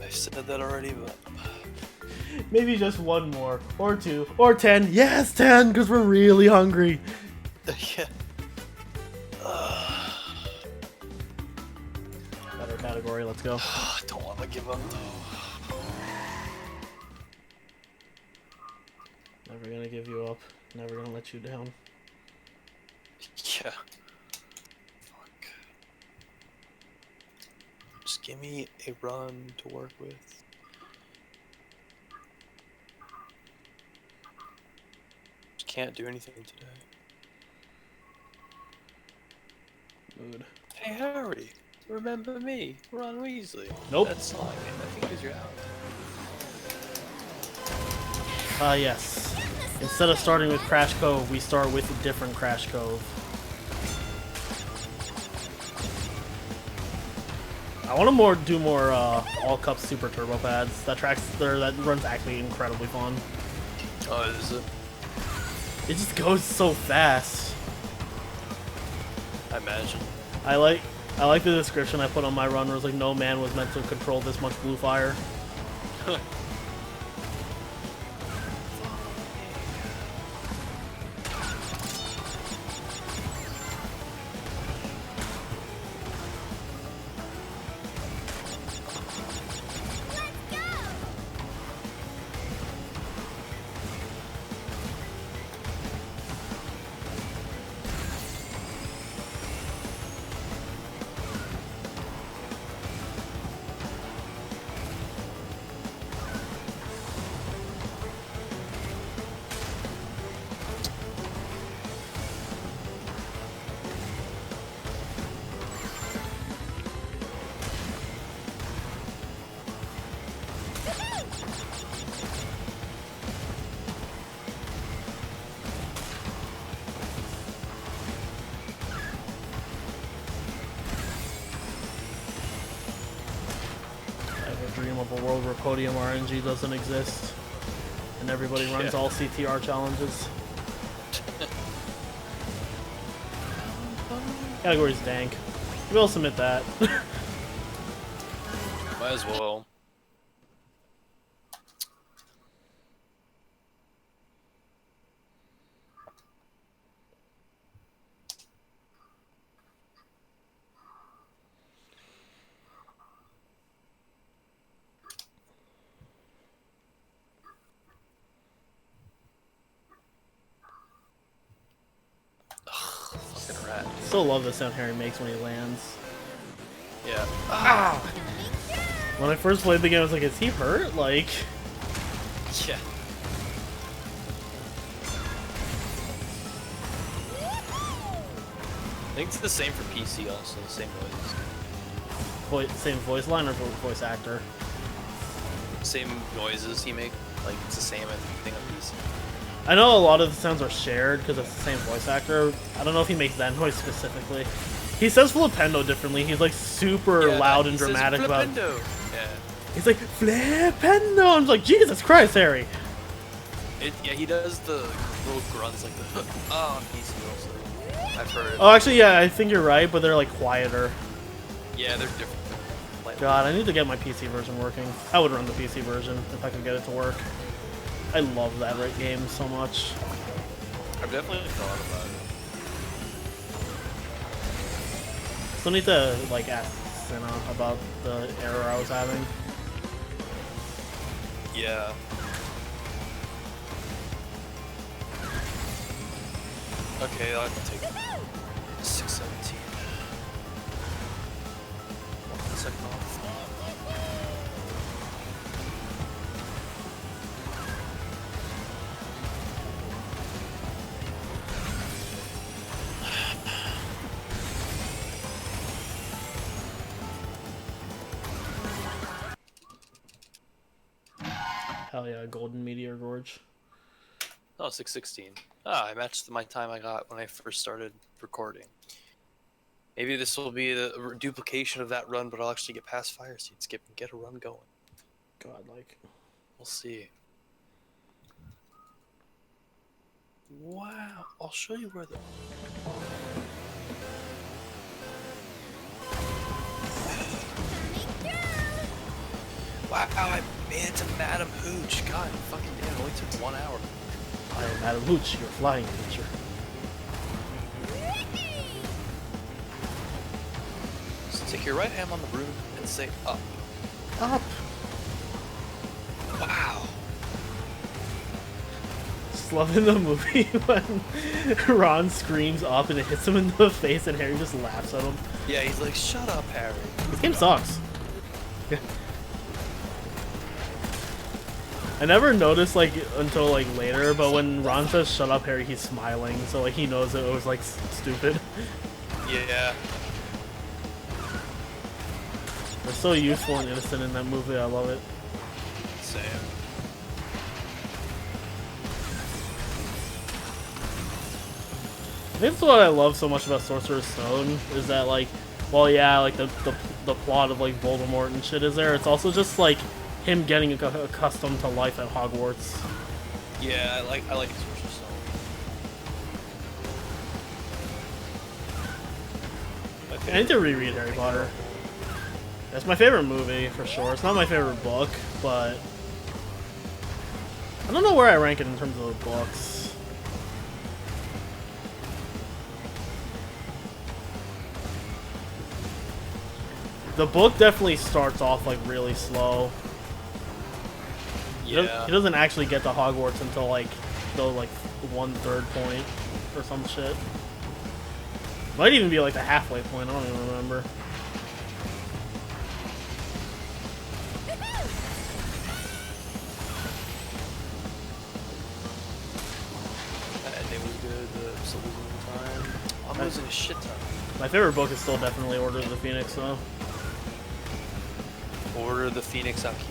I said that already, but maybe just one more, or 2, or 10. Yes, 10, because we're really hungry. yeah. Better category, let's go. I don't want to give up though. Never gonna give you up. Never gonna let you down. Yeah. Fuck. Just give me a run to work with. Just can't do anything today. Mood. Hey Harry, remember me, Ron Weasley? Nope. That's all I think because you're out. Yes. Instead of starting with Crash Cove, we start with a different Crash Cove. I want to do more All Cup Super Turbo pads. That runs actually incredibly fun. Oh, is it? It just goes so fast. I imagine. I like the description I put on my run where it's like, no man was meant to control this much blue fire. Dream of a world where podium RNG doesn't exist and everybody runs all CTR challenges. Category's dank. We'll submit that. Might as well. Fucking rat. Still love the sound Harry makes when he lands. Yeah. Ah! When I first played the game, I was like, is he hurt? Like... Yeah. I think it's the same for PC, honestly. The same noises. Same voice line or voice actor? Same noises he makes. Like, it's the same thing on PC. I know a lot of the sounds are shared because it's the same voice actor. I don't know if he makes that noise specifically. He says Flipendo differently. He's like super loud and dramatic about it. Yeah. He's like, Flipendo! I'm like, Jesus Christ, Harry! Yeah, he does the little grunts like the on PC also. I've heard. Oh, actually, yeah, I think you're right, but they're like quieter. Yeah, they're different. God, I need to get my PC version working. I would run the PC version if I could get it to work. I love that game so much. I've definitely thought about it. Still need to like ask Senna about the error I was having. Yeah. Okay, I'll have to take 617. One second off. Hell yeah, Golden Meteor Gorge. Oh, 616. Ah, I matched my time I got when I first started recording. Maybe this will be the duplication of that run, but I'll actually get past Fire Seed Skip and get a run going. God, like... We'll see. Wow, I'll show you where the... Wow, I made it to Madam Hooch. God, fucking damn, it only took 1 hour. I am Madam Hooch, your flying creature. Stick your right hand on the broom and say up. Up! Wow. Just loving the movie when Ron screams up and it hits him in the face and Harry just laughs at him. Yeah, he's like, shut up, Harry. This game sucks. I never noticed like until like later, but when Ron says "shut up, Harry," he's smiling, so like he knows it was like stupid. Yeah. They're so useful and innocent in that movie. I love it. Same. I think that's what I love so much about Sorcerer's Stone is that like, well, yeah, like the plot of like Voldemort and shit is there. It's also just like him getting accustomed to life at Hogwarts. Yeah, I like Sorcerer's Stone. I need to reread Harry Potter. That's my favorite movie for sure. It's not my favorite book, but I don't know where I rank it in terms of the books. The book definitely starts off like really slow. Yeah. He doesn't actually get to Hogwarts until like the like 1/3 point or some shit. Might even be like the halfway point. I don't even remember. That ending was good. The still losing time. I'm losing a shit ton. My favorite book is still definitely Order of the Phoenix, though. Order of the Phoenix Aki.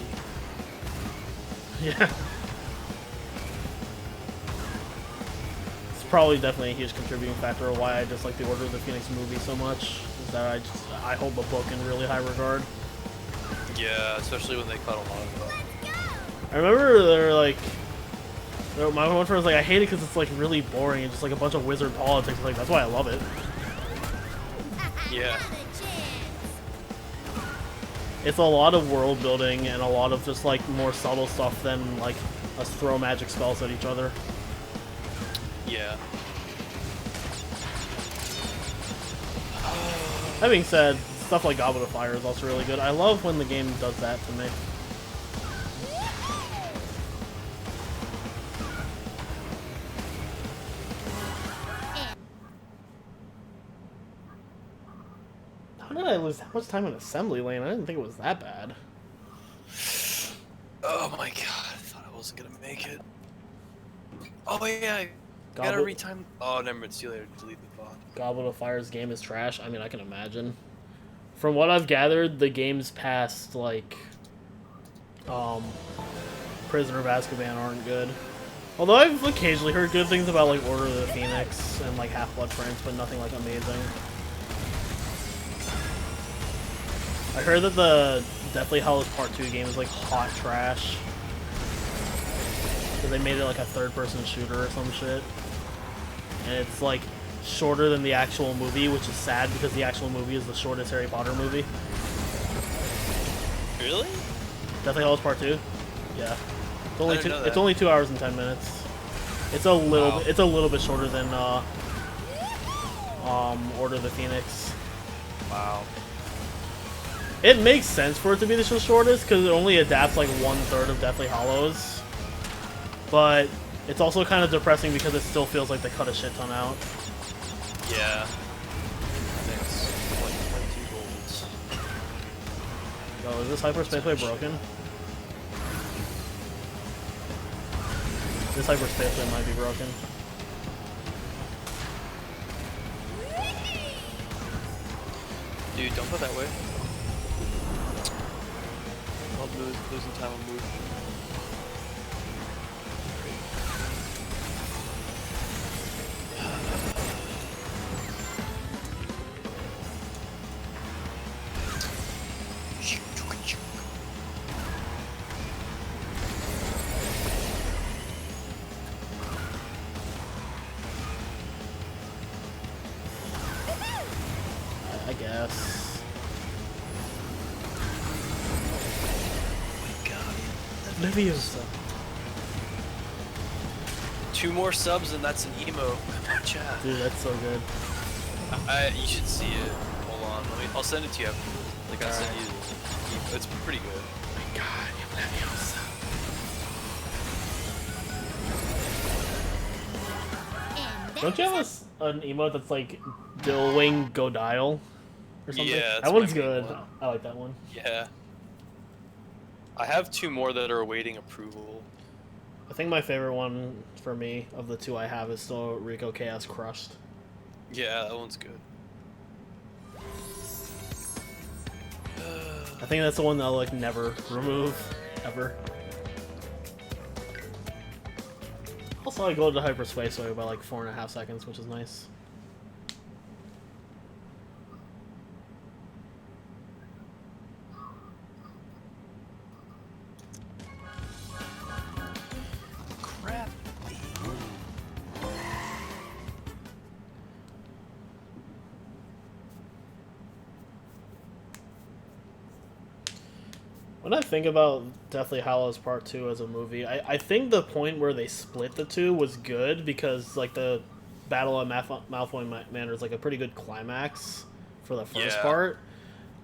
Yeah. It's probably definitely a huge contributing factor of why I just like the Order of the Phoenix movie so much. Is that I hold the book in really high regard. Yeah, especially when they cut a lot of it. I remember they're like, my one friend was like, I hate it because it's like really boring and just like a bunch of wizard politics. Like that's why I love it. Yeah. It's a lot of world building and a lot of just like more subtle stuff than like us throw magic spells at each other. Yeah. That being said, stuff like Goblet of Fire is also really good. I love when the game does that to me. How did I lose that much time in Assembly Lane? I didn't think it was that bad. Oh my god, I thought I wasn't gonna make it. Oh yeah, I gotta Goblet, retime. Oh, never mind, it's too late to delete the bot. Goblet of Fire's game is trash. I mean, I can imagine. From what I've gathered, the games past, like, Prisoner of Azkaban aren't good. Although I've occasionally heard good things about, like, Order of the Phoenix and, like, Half-Blood Prince, but nothing, like, amazing. I heard that the Deathly Hallows Part 2 game is, like, hot trash. Because they made it, like, a third-person shooter or some shit. And it's, like, shorter than the actual movie, which is sad because the actual movie is the shortest Harry Potter movie. Really? Deathly Hallows Part 2? Yeah. It's only 2 hours and 10 minutes. It's a little bit shorter than Order of the Phoenix. Wow. It makes sense for it to be the shortest because it only adapts like 1/3 of Deathly Hallows. But it's also kind of depressing because it still feels like they cut a shit ton out. Yeah. Thanks. Like 22 golds. Oh, is this hyperspaceway broken? This hyperspaceway might be broken. Dude, don't go that way. I'll losing time on move. I guess. Leviosa. 2 more subs and that's an emo. Chat. Dude, that's so good. You should see it. Hold on, I'll send it to you after. Like I sent you. It's pretty good. Oh my god, Leviosa. Don't you have an emote that's like Dillwing Go Dial? Or something? Yeah, that's that one's my main good. one. I like that one. Yeah. I have 2 more that are awaiting approval. I think my favorite one for me of the 2 I have is still Riko Chaos Crushed. Yeah, that one's good. I think that's the one that I'll like never remove, ever. Also, I go to hyperspace away by like 4.5 seconds, which is nice. Crap. When I think about Deathly Hallows Part 2 as a movie, I think the point where they split the 2 was good because like the Battle of Malfoy Manor is like a pretty good climax for the first part.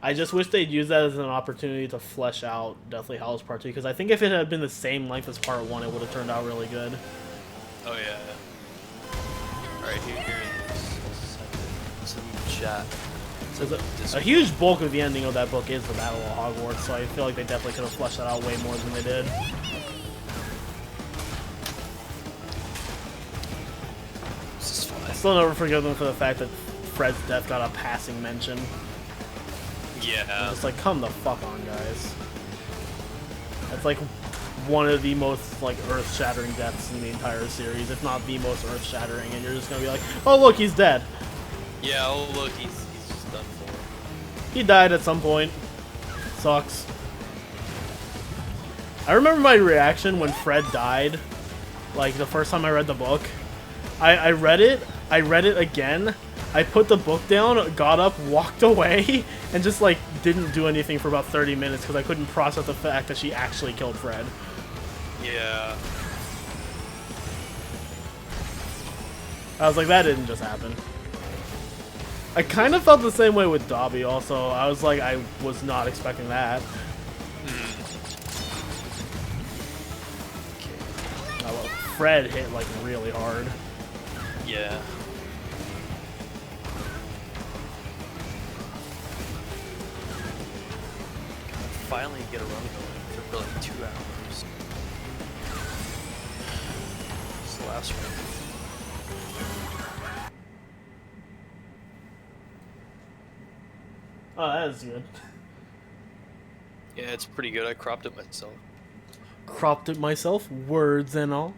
I just wish they'd use that as an opportunity to flesh out Deathly Hallows Part 2 because I think if it had been the same length as Part 1, it would have turned out really good. Oh yeah. Alright, here it is. It's in the chat. A huge bulk of the ending of that book is the Battle of Hogwarts, so I feel like they definitely could have fleshed that out way more than they did. I still never forgive them for the fact that Fred's death got a passing mention. Yeah. It's like, come the fuck on, guys. That's like one of the most like earth-shattering deaths in the entire series, if not the most earth-shattering, and you're just gonna be like, oh look, he's dead. Yeah, oh look, he's just done for. He died at some point. Sucks. I remember my reaction when Fred died, like the first time I read the book. I read it again, I put the book down, got up, walked away, and just like didn't do anything for about 30 minutes because I couldn't process the fact that she actually killed Fred. Yeah. I was like, that didn't just happen. I kind of felt the same way with Dobby also. I was like, I was not expecting that. Oh, Fred hit like really hard. Yeah. Finally get a run going for like 2 hours. It's the last one. Oh, that is good. Yeah, it's pretty good. I cropped it myself. Cropped it myself, words and all.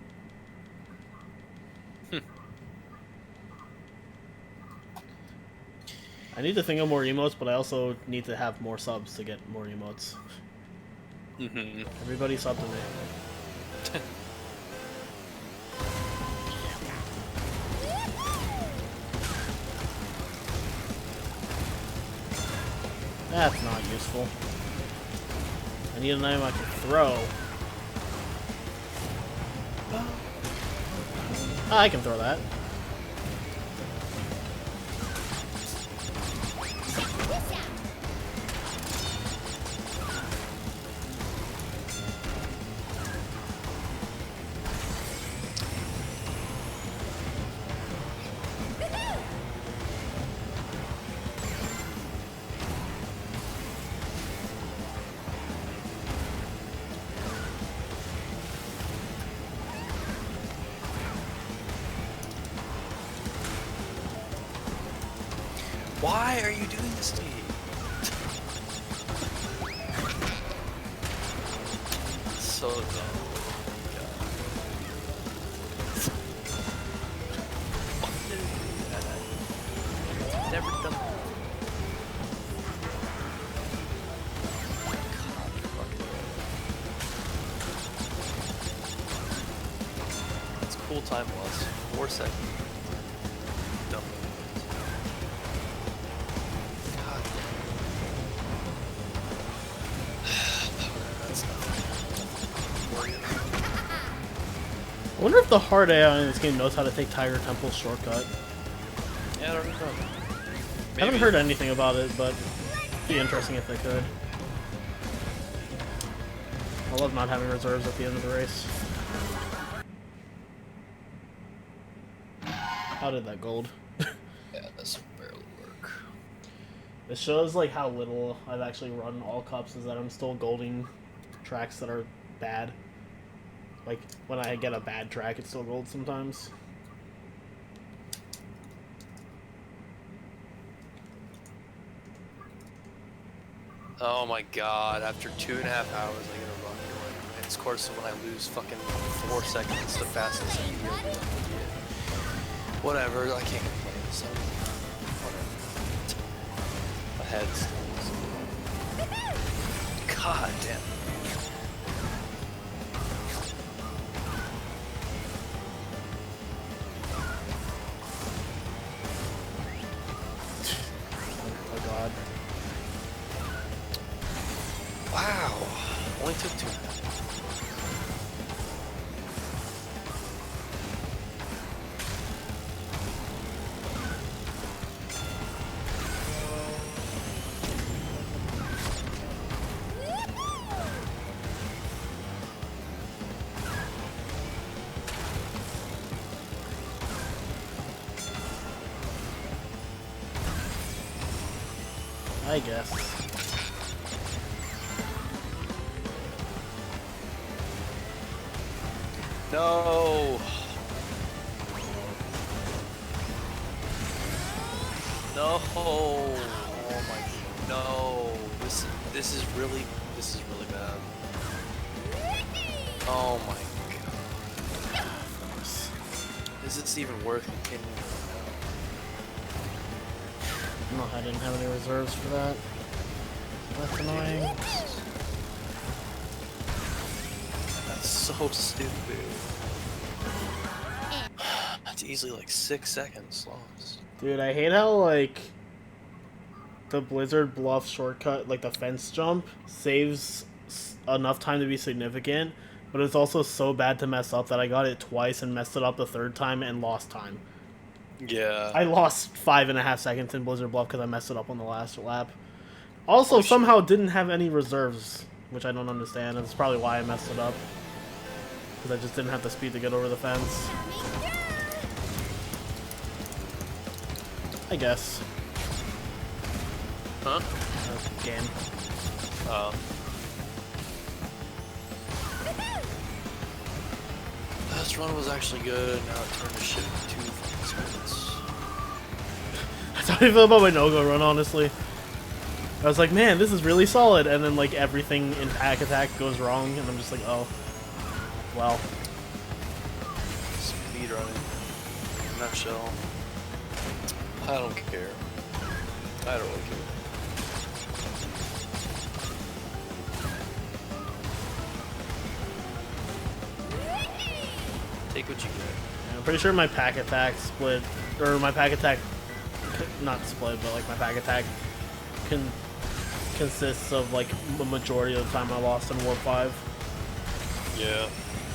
I need to think of more emotes, but I also need to have more subs to get more emotes. Everybody sub to me. That's not useful. I need an item I can throw. Ah, I can throw that. Why are you doing this to me? So dumb. Never done that. It's cool time loss. 4 seconds. Dumb. wonder if the hard AI in this game knows how to take Tiger Temple's shortcut. Yeah, I don't know. I haven't heard anything about it, but it'd be interesting if they could. I love not having reserves at the end of the race. How did that gold? Yeah, this will barely work. It shows like how little I've actually run all cups, is that I'm still golding tracks that are bad. Like when I get a bad track, it's still gold sometimes. Oh my god, after 2.5 hours I get a run going. And of course when I lose fucking 4 seconds the fastest I can be, I'll be like, yeah. Whatever, I can't complain, so whatever. My head's still God damn. Oh god. Wow, only took 2. I guess. No. No. Oh my. No. This is really bad. Oh my god. Is this even worth continuing? No, I didn't have any reserves for that. That's annoying. That's so stupid. That's easily like 6 seconds lost. Dude, I hate how, like, the Blizzard Bluff shortcut, like the fence jump, saves enough time to be significant, but it's also so bad to mess up that I got it twice and messed it up the third time and lost time. Yeah. I lost 5.5 seconds in Blizzard Bluff because I messed it up on the last lap. Also, somehow didn't have any reserves, which I don't understand. That's probably why I messed it up. Because I just didn't have the speed to get over the fence. I guess. Huh? Game. Oh. Last run was actually good, now it turned to shit in 2 minutes. That's how I feel about my no-go run, honestly. I was like, man, this is really solid, and then like everything in Pack Attack goes wrong, and I'm just like, oh, well. Speedrunning. In a nutshell. I don't care. I don't really care. Take what you get. Yeah, I'm pretty sure my Pack Attack split, or my Pack Attack, not split, but like my Pack Attack consists of like the majority of the time I lost in Warp 5. Yeah.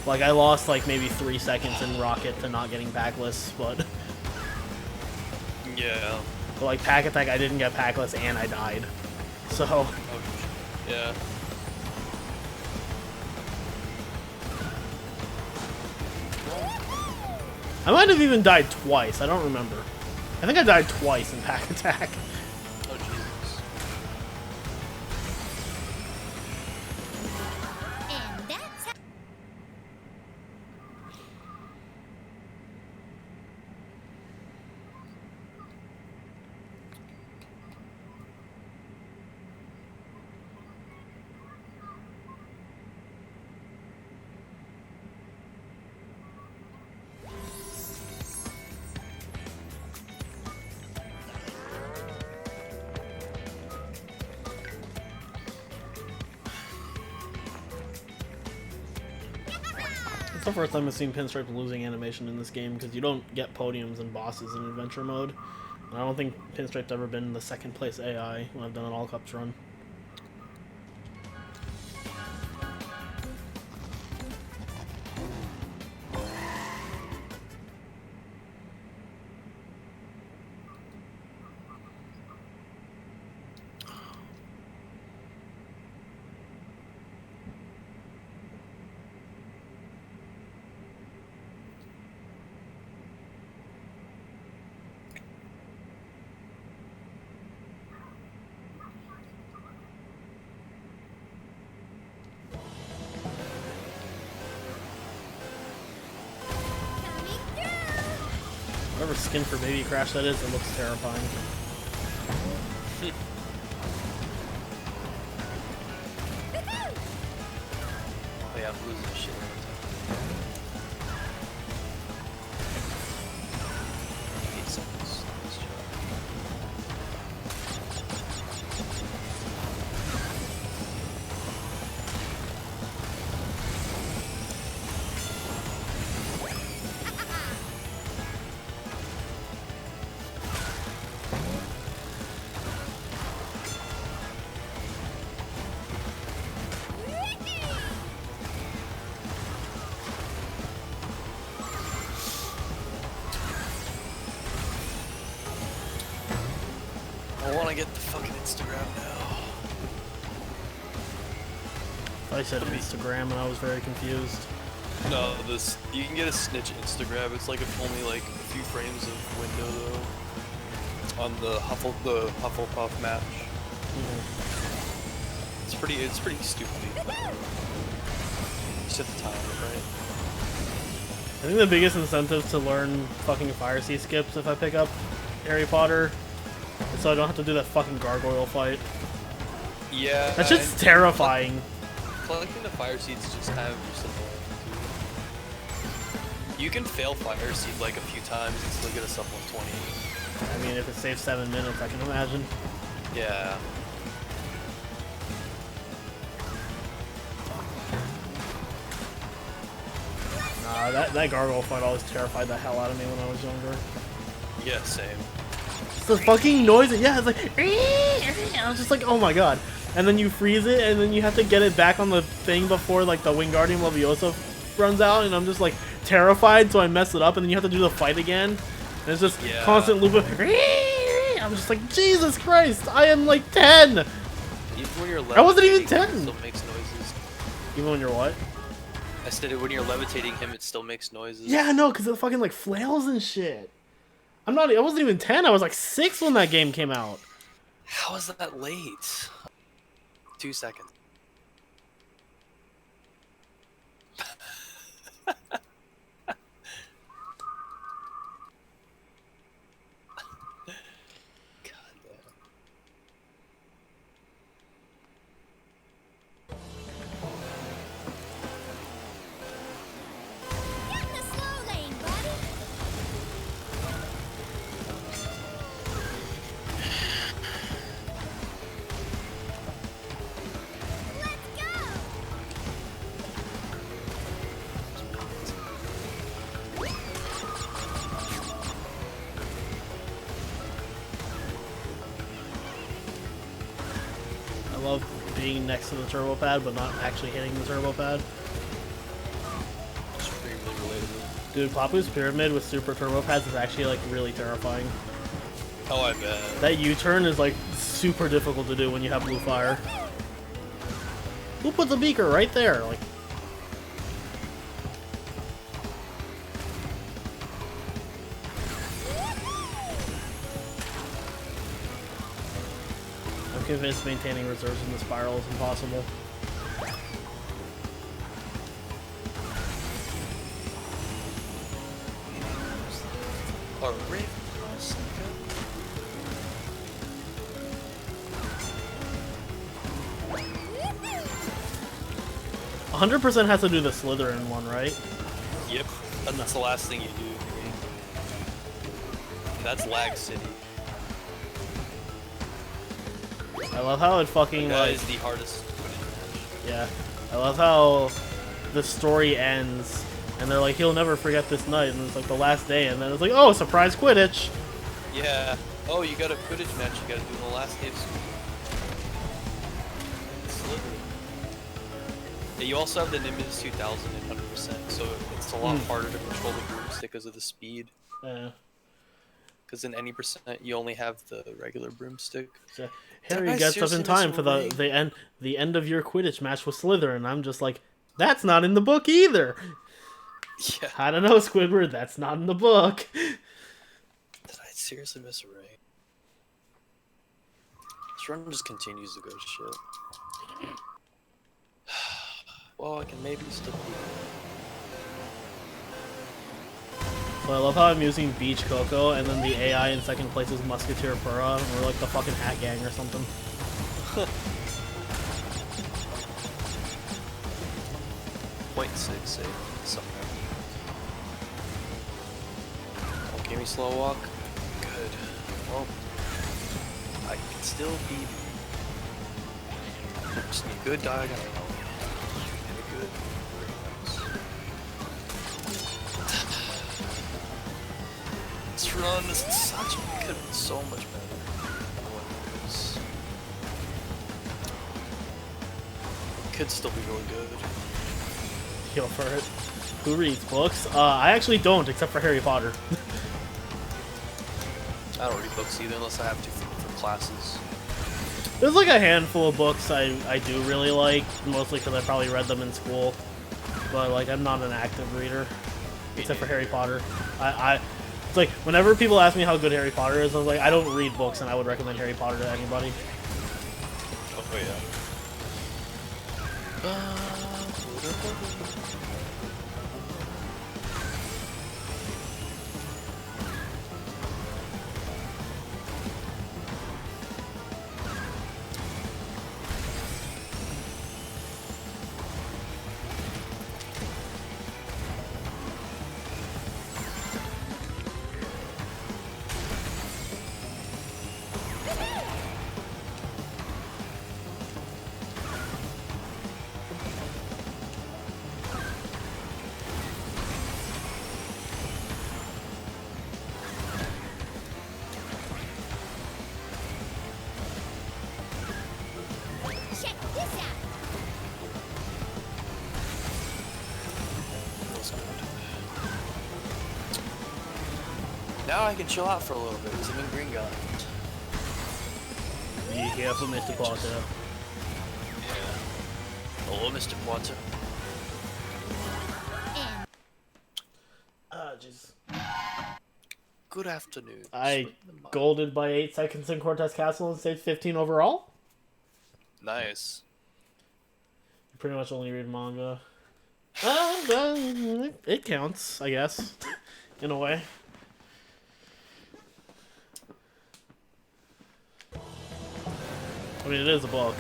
Like I lost like maybe 3 seconds in Rocket to not getting packless, but Yeah. but like Pack Attack I didn't get packless and I died. So Oh, yeah. I might have even died twice, I don't remember. I think I died twice in Pack Attack. Oh, Jesus. And that's how It's the first time I've seen Pinstripe losing animation in this game, because you don't get podiums and bosses in adventure mode. And I don't think Pinstripe's ever been the second place AI when I've done an All Cups run. whatever skin for Baby Crash that is, it looks terrifying. Oh yeah, I'm losing shit. 8 seconds. Nice job. I want to get the fucking Instagram now. I said Instagram and I was very confused. No, this you can get a snitch Instagram. It's like only like a few frames of window though. On the Hufflepuff match. It's pretty stupid. Just have to time it right. I think the biggest incentive to learn fucking Fire Sea skips if I pick up Harry Potter is so I don't have to do that fucking gargoyle fight. Yeah. That shit's terrifying. Collecting the fire seeds is just kind of just annoying too. You can fail fire seed like a few times and still get a sub 120. I mean, if it saves 7 minutes, I can imagine. Yeah. Nah, that gargoyle fight always terrified the hell out of me when I was younger. Yeah, same. It's the fucking noise. Yeah, it's like. I was just like, oh my god. And then you freeze it, and then you have to get it back on the thing before like the Wingardium Leviosa runs out, and I'm just like terrified, so I mess it up, and then you have to do the fight again. And it's just constant loop of. I'm just like, Jesus Christ! I am like 10. Even when you're I wasn't even levitating, 10. it still makes noises. Even when you're what? I said when you're levitating him, it still makes noises. Yeah, no, because it fucking like flails and shit. I wasn't even 10. I was like 6 when that game came out. How is that late? 2 seconds. God damn. Get in the slow lane, buddy. 'em. I love being next to the turbo pad, but not actually hitting the turbo pad. It's really relatable. Dude, Papu's Pyramid with super turbo pads is actually like really terrifying. Oh, I bet. That U-turn is like super difficult to do when you have blue fire. Who put the beaker right there? Like, I'm convinced maintaining reserves in the spiral is impossible. A rip. 100% has to do the Slytherin one, right? Yep. That's the last thing you do in the game. And that's Lag City. I love how it fucking That like, is the hardest Quidditch match. yeah. I love how the story ends and they're like, he'll never forget this night, and it's like the last day, and then it's like, oh, surprise Quidditch. Yeah. Oh, you got a Quidditch match you gotta do in the last day of school. Slytherin. Yeah, you also have the Nimbus 2000 at 100%, so it's a lot harder to control the broomstick because of the speed. Yeah. Because in any percent, you only have the regular broomstick. So Harry Did I gets up in seriously time miss for a ring? the end of your Quidditch match with Slytherin. I'm just like, that's not in the book either. Yeah. I don't know, Squidward. That's not in the book. Did I seriously miss a ring? This run just continues to go to shit. Well, I can maybe still beat it. So I love how I'm using Beach Coco, and then the AI in second place is Musketeer Pura, and we're like the fucking Hat Gang or something. 0.6 save somewhere. Don't give me slow walk. Good. Well, I can still beat. Just need good diagonal. And a good. This run is such. Could have been so much better. Could still be really good. Go for it. Who reads books? I actually don't, except for Harry Potter. I don't read books either unless I have to for classes. There's like a handful of books I do really like, mostly because I probably read them in school. But like, I'm not an active reader, except for Harry Potter. It's like, whenever people ask me how good Harry Potter is, I was like, I don't read books, and I would recommend Harry Potter to anybody. Oh yeah. Check this out. Feels good. Now I can chill out for a little bit because I'm in Green God. Be careful, Mr. Potter. Yeah. Hello, Mr. Potter. And Ah, jeez. Good afternoon. I golded by 8 seconds in Cortez Castle and stayed 15 overall. Nice. You pretty much only read manga. It counts, I guess, in a way. I mean, it is a book.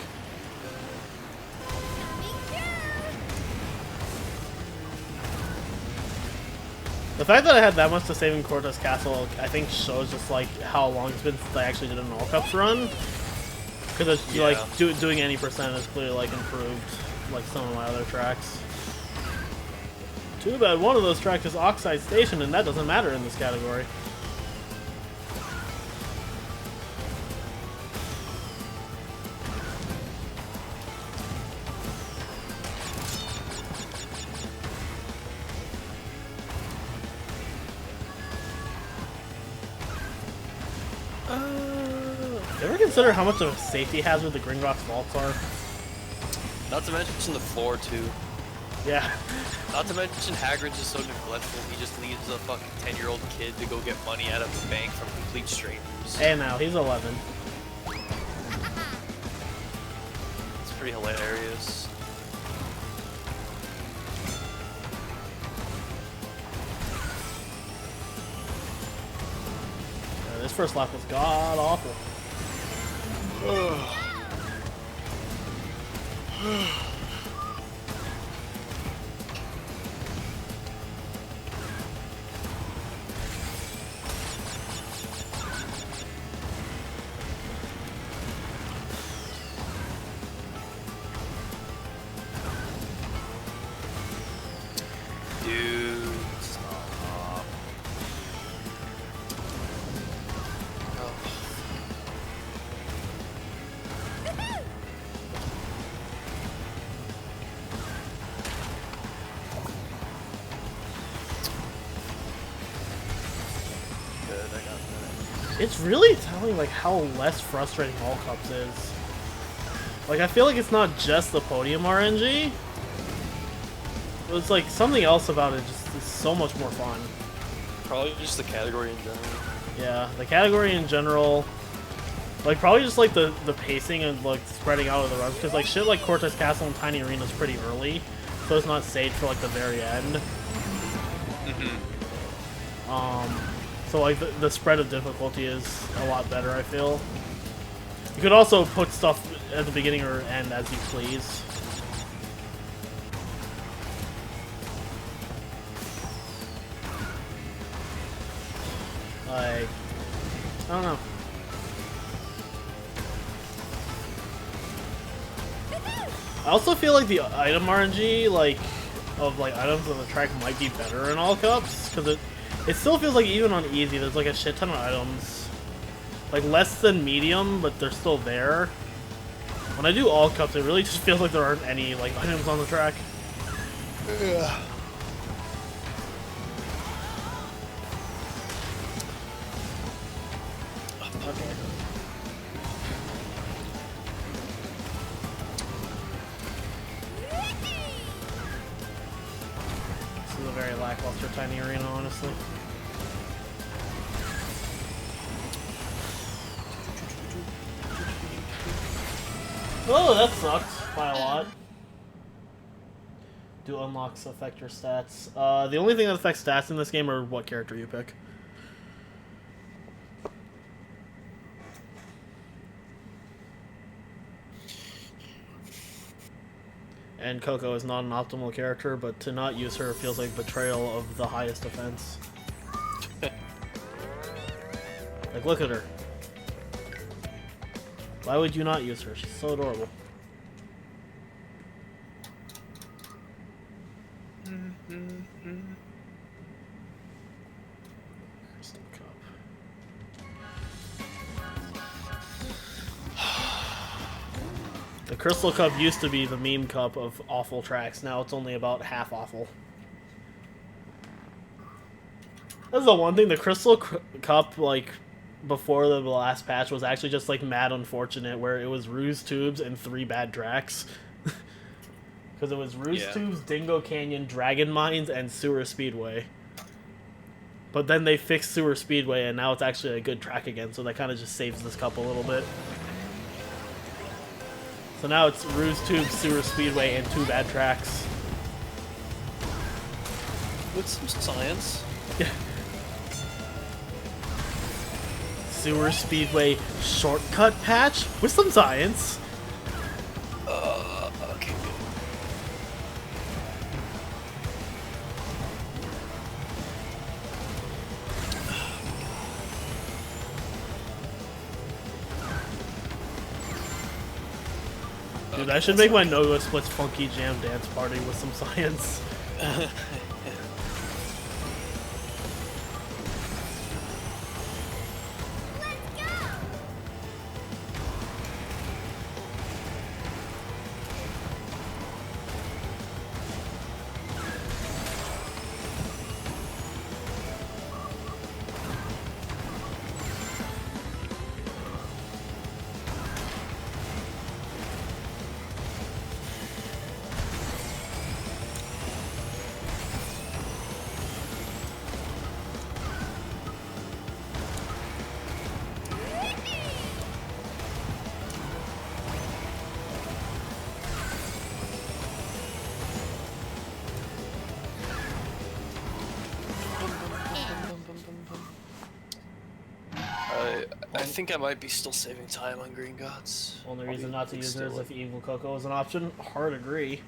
The fact that I had that much to save in Cortez Castle, I think, shows just like how long it's been since I actually did an All Cups run. Because like doing any percent is clearly like improved, like some of my other tracks. Too bad one of those tracks is Oxide Station, and that doesn't matter in this category. You ever consider how much of a safety hazard the Gringotts vaults are? Not to mention the floor too. Yeah. Not to mention Hagrid's is so neglectful. He just leaves a fucking 10-year-old kid to go get money out of the bank from complete strangers. Hey now, he's 11. It's pretty hilarious. This first lap was god awful. Dude, stop. Oh. Good, I got that. It's really telling like how less frustrating All Cups is. Like I feel like it's not just the podium RNG. It's like something else about it just is so much more fun. Probably just the category in general. Yeah, the category in general, like probably just like the pacing and like spreading out of the runs, because like shit like Cortez Castle and Tiny Arena is pretty early, so it's not saved for like the very end. So like the spread of difficulty is a lot better, I feel. You could also put stuff at the beginning or end as you please. Like, I don't know. I also feel like the item RNG, like, of like items on the track might be better in all cups, because it still feels like even on easy there's like a shit ton of items. Like less than medium, but they're still there. When I do all cups, it really just feels like there aren't any like items on the track. Ugh. Okay. This is a very lackluster tiny arena, honestly. Oh, that sucked by a lot. Do unlocks affect your stats? The only thing that affects stats in this game are what character you pick. And Coco is not an optimal character, but to not use her feels like betrayal of the highest offense. Like, look at her. Why would you not use her? She's so adorable. Crystal Cup. The Crystal Cup used to be the meme cup of awful tracks. Now it's only about half awful. That's the one thing. The Crystal Cup, like, before the last patch was actually just, like, mad unfortunate, where it was Ruse Tubes and 3 bad tracks. Because it was Ruse Tubes, Dingo Canyon, Dragon Mines, and Sewer Speedway. But then they fixed Sewer Speedway, and now it's actually a good track again, so that kind of just saves this cup a little bit. So now it's Ruse Tubes, Sewer Speedway, and 2 bad tracks. With some science. Yeah. Sewer Speedway shortcut patch with some science. Okay, good. Dude, I should make my No-Go Splits Funky Jam Dance Party with some science. I think I might be still saving time on Green Gods. Only reason not to use her is if Evil Coco is an option. Hard agree.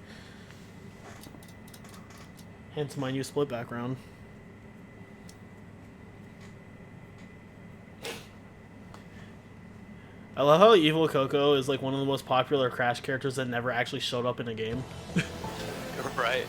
Hence my new split background. I love how Evil Coco is like one of the most popular Crash characters that never actually showed up in a game. Right.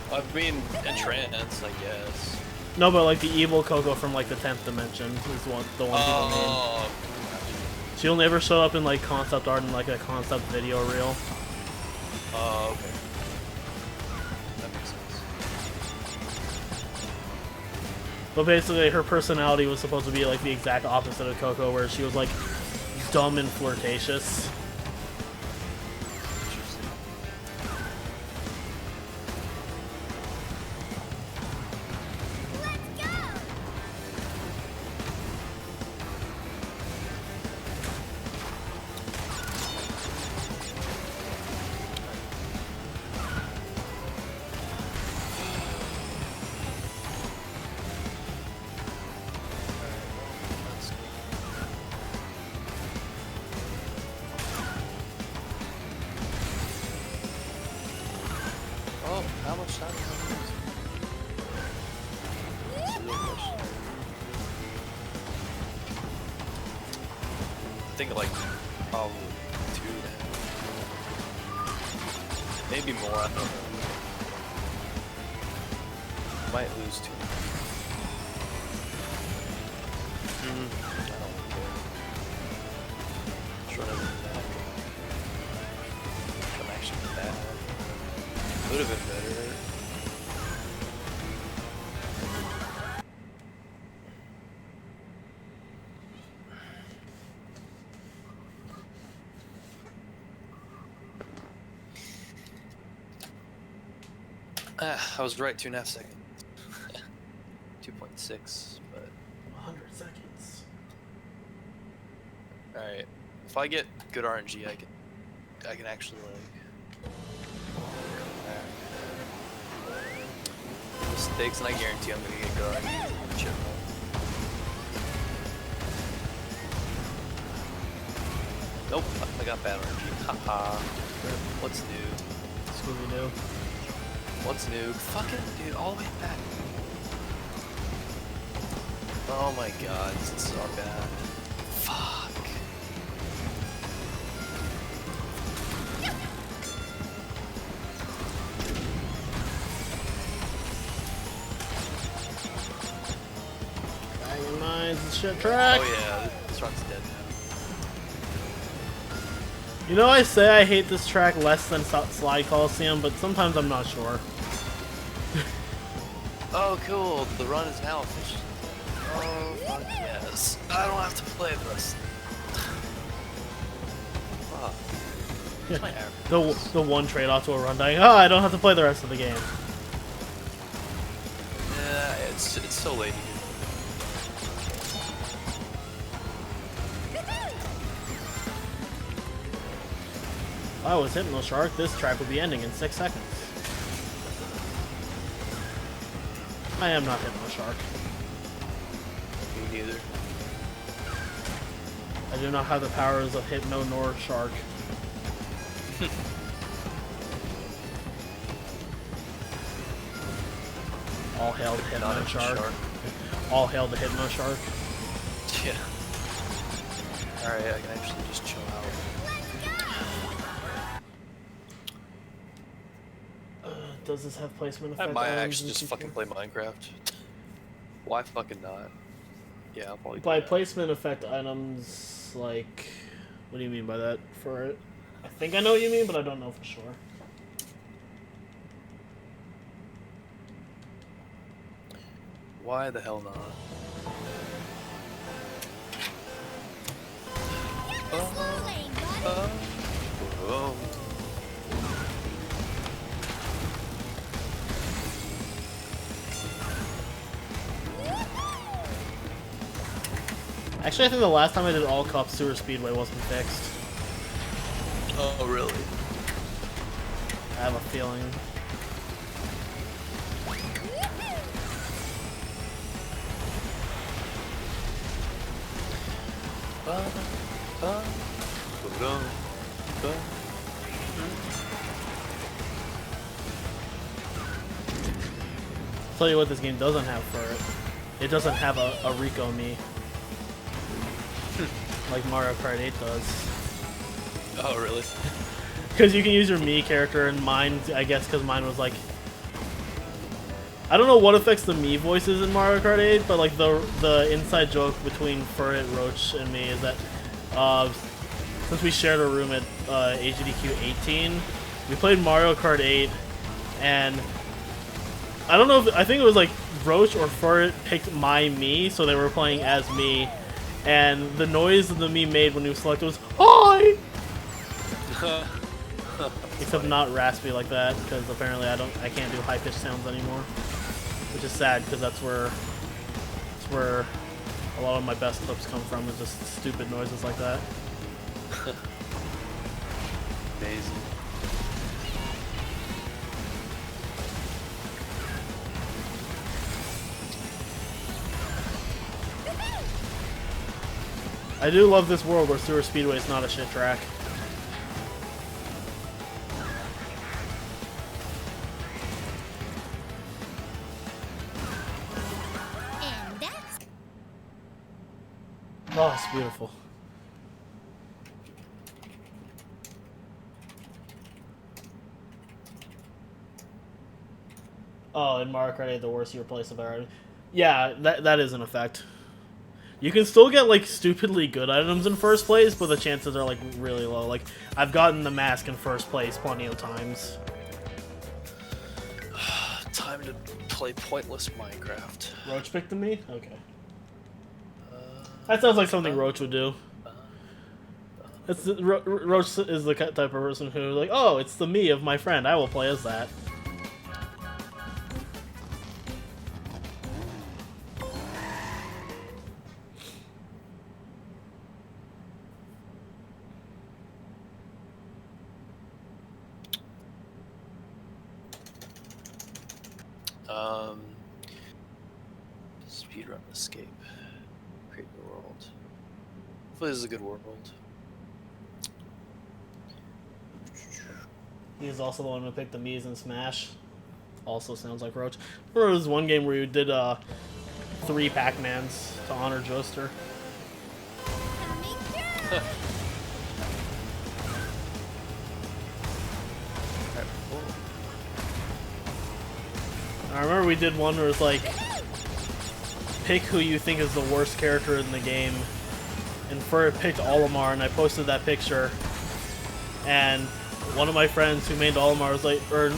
I mean, Entrance, I guess. No, but like the Evil Coco from like the 10th Dimension is the one people name. She only ever showed up in like concept art and like a concept video reel. Oh, okay. That makes sense. But basically, her personality was supposed to be like the exact opposite of Coco, where she was like dumb and flirtatious. Oh, how much time? That's a real question. I think like probably 2.5. Maybe more, I don't know. Might lose 2. I don't care. Try to win that. I'm actually bad. Could have been better. I was right, 2.5 seconds. 2.6, but 100 seconds. alright. If I get good RNG, I can actually like mistakes, and I guarantee I'm gonna get good RNG. Chip. Nope, I got bad RNG. Haha. What's new? Scooby-Doo. What's new? Fucking dude, all the way back. Oh my god, this is so bad. Fuck. Dragon Mines and shit track. Oh yeah, this run's dead now. You know, I say I hate this track less than Slide Coliseum, but sometimes I'm not sure. Oh cool, the run is now official. Oh fuck yes. I don't have to play the rest. Fuck. What's my average? The one trade-off to a run dying. Oh, I don't have to play the rest of the game. Yeah, it's so late. If I was Hypno Shark, this track would be ending in 6 seconds. I am not Hypno Shark. Me neither. I do not have the powers of Hypno nor Shark. All hail the Hypno Not a Shark. All hail the Hypno Shark. Yeah. Alright, I can actually just chill out. Does this have placement I effect? might items actually in just Q4? fucking play Minecraft. Why fucking not? Yeah, I'll probably By play that. placement effect items, like, what do you mean by that for it? I think I know what you mean, but I don't know for sure. Why the hell not? Slow lane, bud. Oh. Actually, I think the last time I did all cup Sewer Speedway wasn't fixed. Oh, really? I have a feeling. Tell you what this game doesn't have for it. It doesn't have a Riko me. Like Mario Kart 8 does. Oh, really? Because you can use your Mii character, and mine, I guess, because mine was like... I don't know what affects the Mii voices in Mario Kart 8, but like the inside joke between Furret, Roach, and me is that since we shared a room at HDQ 18, we played Mario Kart 8, and I don't know if, I think it was like Roach or Furret picked my Mii, so they were playing as me, and the noise the Mii made when he was selected was "Hi!" Except not raspy like that, because apparently I can't do high pitched sounds anymore, which is sad because that's where a lot of my best clips come from, is just stupid noises like that. Amazing. I do love this world where Sewer Speedway is not a shit track. Oh, it's beautiful. Oh, in Mario Kart 8, the worse you replace the better. Yeah, that is an effect. You can still get like stupidly good items in first place, but the chances are like really low. Like I've gotten the mask in first place plenty of times. Time to play pointless Minecraft. Roach picked the me? Okay. That sounds like something Roach would do. Roach is the type of person who like, oh, it's the me of my friend. I will play as that. Speedrun escape. Create the world. Hopefully this is a good world. He's also the one who picked the Mii's in Smash. Also sounds like Roach. There was one game where you did 3 Pac-Mans to honor Joester. Coming through. I remember we did one where it was like, pick who you think is the worst character in the game. And Fur picked Olimar, and I posted that picture. And one of my friends who made Olimar was like, or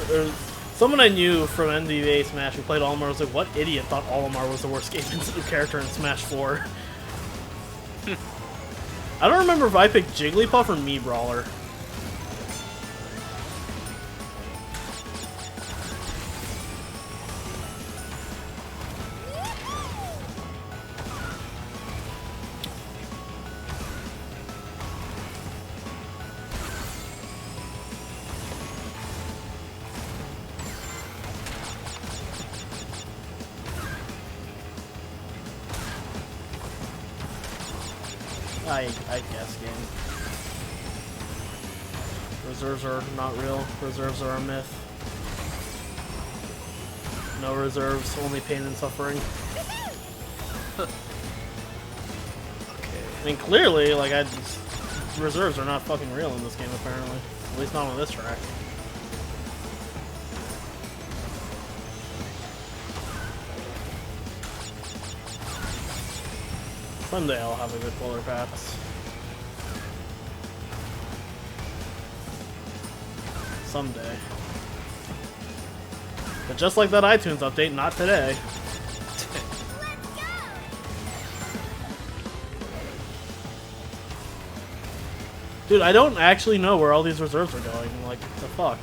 someone I knew from NBA Smash who played Olimar was like, what idiot thought Olimar was the worst character in Smash 4? I don't remember if I picked Jigglypuff or Mii Brawler. I guess game. Reserves are not real. Reserves are a myth. No reserves, only pain and suffering. Okay. I mean, clearly, like, reserves are not fucking real in this game, apparently. At least not on this track. Someday I'll have a good polar paths. Someday. But just like that iTunes update, not today. Dude, I don't actually know where all these reserves are going. Like, the fuck?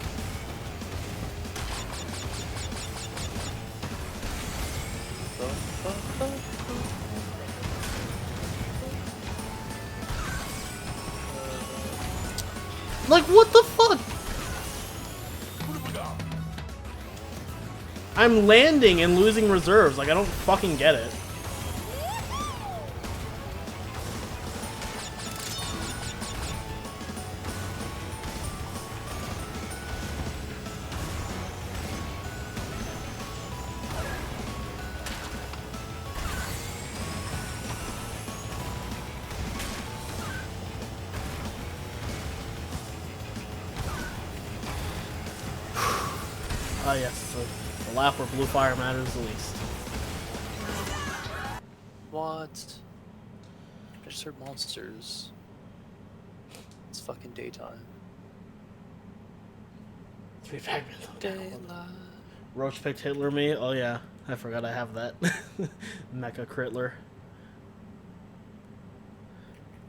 Like, what the fuck? I'm landing and losing reserves. Like, I don't fucking get it. Ah, yes, the lap where blue fire matters the least. What? I just heard monsters. It's fucking daytime. 3 Pac-Man. Daylight. Roach picked Hitler me. Oh yeah, I forgot I have that. Mecha Critler.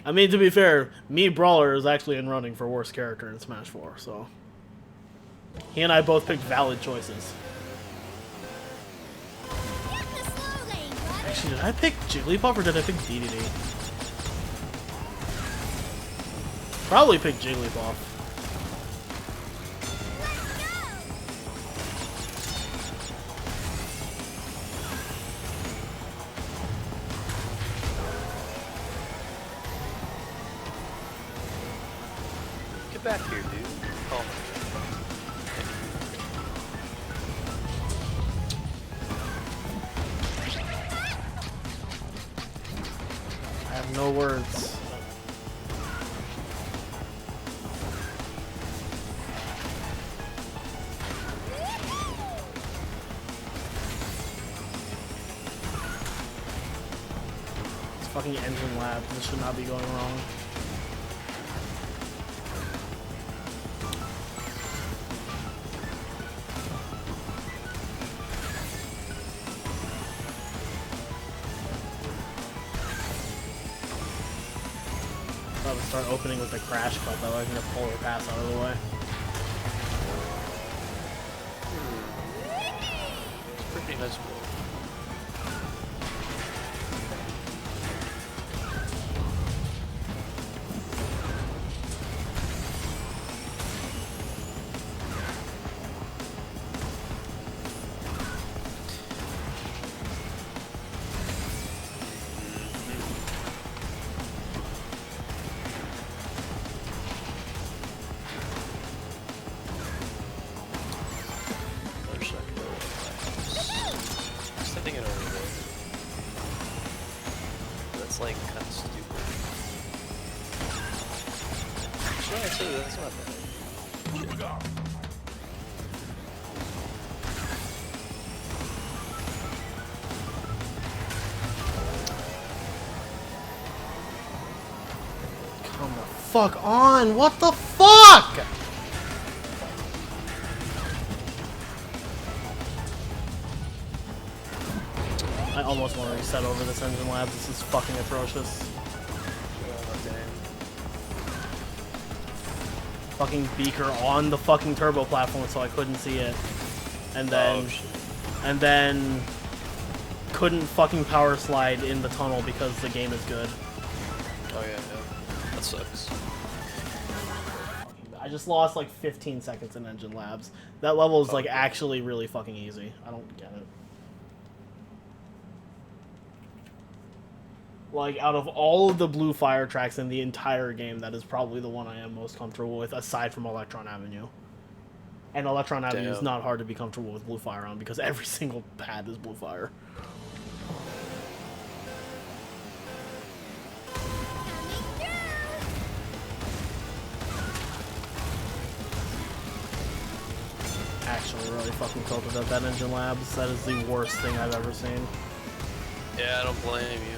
I mean, to be fair, Mii Brawler is actually in running for worst character in Smash 4, so he and I both picked valid choices. Hit the slow lane, buddy. Actually, did I pick Jigglypuff or did I pick DDD? Probably picked Jigglypuff. Get back here, dude. Oh. I have no No words. It's fucking engine lab. This should not be going wrong. I would start opening with the crash cut, that way I can just pull her pass out of the way. It's pretty nice move. That's like kind of stupid. Actually, that's not bad. Come the fuck on! What the fuck?! I almost want to reset over this engine lab. This is fucking atrocious. Oh, damn. Fucking beaker on the fucking turbo platform so I couldn't see it. And then... Oh, shit. And then... couldn't fucking power slide in the tunnel because the game is good. Oh yeah, yeah. That sucks. I just lost like 15 seconds in engine labs. That level is like actually really fucking easy. I don't get it. Like, out of all of the blue fire tracks in the entire game, that is probably the one I am most comfortable with, aside from Electron Avenue. And Electron Avenue is not hard to be comfortable with blue fire on, because every single pad is blue fire. Actually, really fucking tilted at that engine labs. That is the worst thing I've ever seen. Yeah, I don't blame you.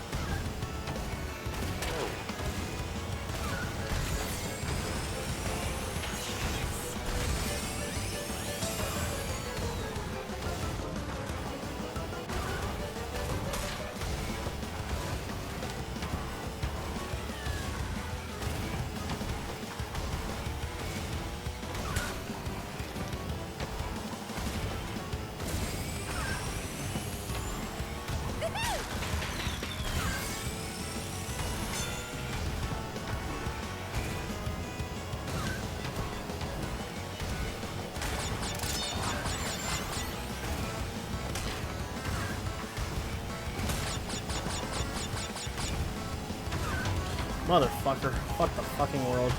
Motherfucker. Fuck the fucking world.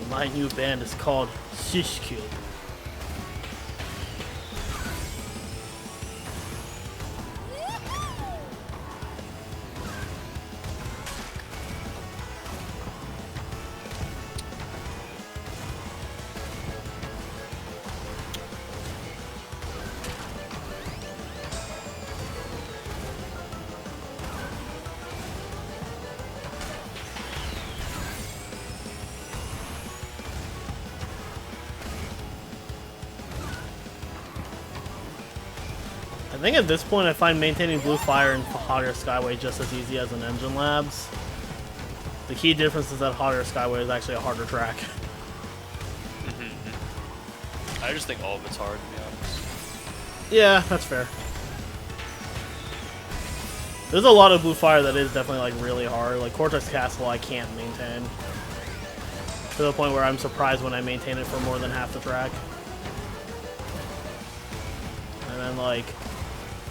My new band is called Shishku. I think at this point I find maintaining blue fire in Hot Air Skyway just as easy as in Engine Labs. The key difference is that Hot Air Skyway is actually a harder track. I just think all of it's hard, to be honest. Yeah, that's fair. There's a lot of blue fire that is definitely like really hard. Like Cortex Castle I can't maintain. To the point where I'm surprised when I maintain it for more than half the track. And then like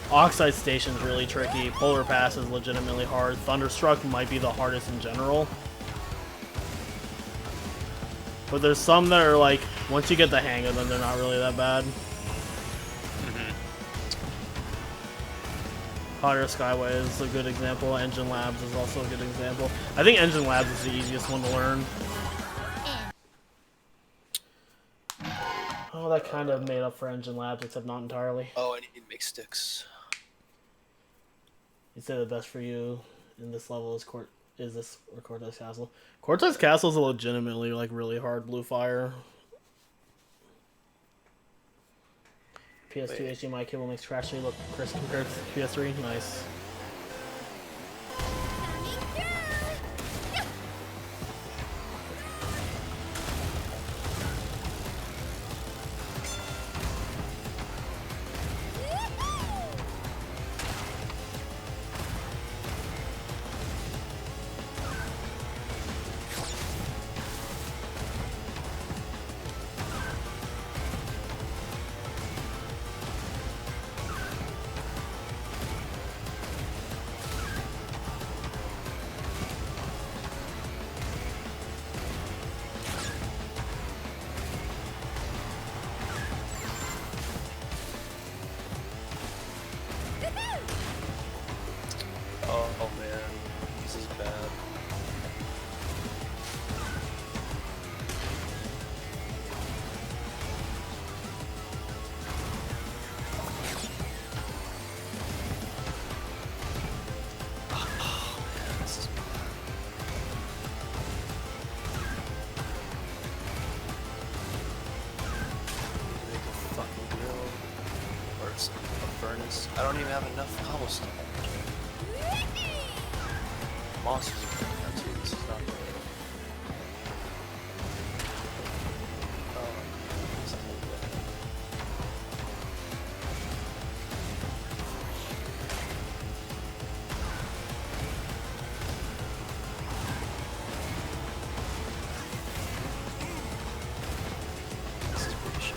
Oxide Station's really tricky. Polar Pass is legitimately hard. Thunderstruck might be the hardest in general. But there's some that are like, once you get the hang of them, they're not really that bad. Potter Skyway is a good example. Engine Labs is also a good example. I think Engine Labs is the easiest one to learn. Oh, that kind of made up for Engine Labs, except not entirely. Oh, I need to make sticks. You say the best for you in this level is this or Cortex Castle? Cortex Castle is a legitimately like really hard blue fire. PS2 HDMI cable makes Crash look crisp compared to PS3. Nice. Oh man, this is bad. Oh man, this is bad. Make a fucking grill or a furnace. I don't even have enough cobblestone. Monsters are coming out too. This is not good. Oh, this is really bad. This is pretty shit.